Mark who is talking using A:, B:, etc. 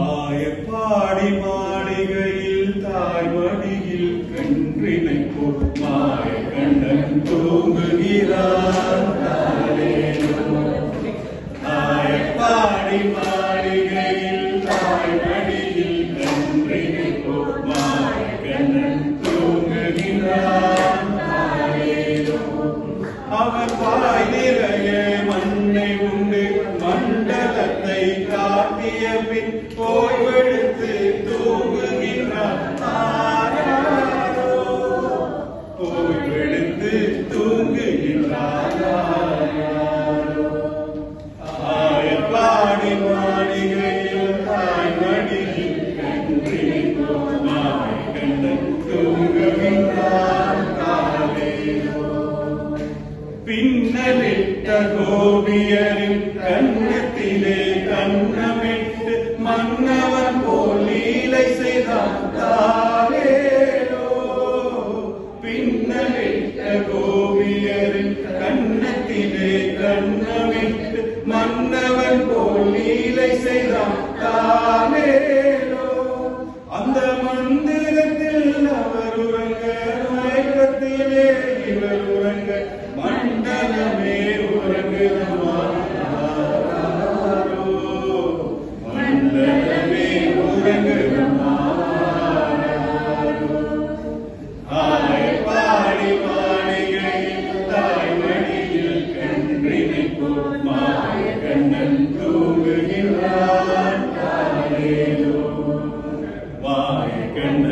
A: ஆயப்பாடி மாளிகையில் தாய்மடியில் வென்றினை மாய கண்ணன் தூங்குகிறார். ஆயப்பாடி மாளிகையில் தாய்மடியில் வென்றினை மாய கண்ணன் தூங்குகிறார். அவர் வாய் நிறைய மண்ணை உண்டு மண்டலத்தை காட்டிய பின் ஓய்வெடுத்து தூங்குகின்றார். ஓய்வெடுத்து தூங்குகின்றார். ஆயப்பாடி மாளிகையில் தாய்மடியில் வென்றினை மாய கண்ணன் தூங்குகின்றார். பின்னலிட்ட கோபியரின் கண்ணத்திலே கண்ணமிட்டு மன்னவன் போல் லீலை செய்தான் தாரேலோ. பின்னலிட்ட கோபியரின் கண்ணத்திலே கண்ணமிட்டு மன்னவன் போல் லீலை செய்தான் தாரேலோ. அந்த மந்திரத்தில் அவர் உறங்க மயக்கத்திலே இவர் உறங்க மண்டலமே உறங்குமாறோ. மண்டலமே உறங்குமாறோ. ஆயப்பாடி மாளிகையில் தாய்மடியில் கன்றினை போல் மாய கண்ணன் தூங்குகிறான். மாய கண்ணன்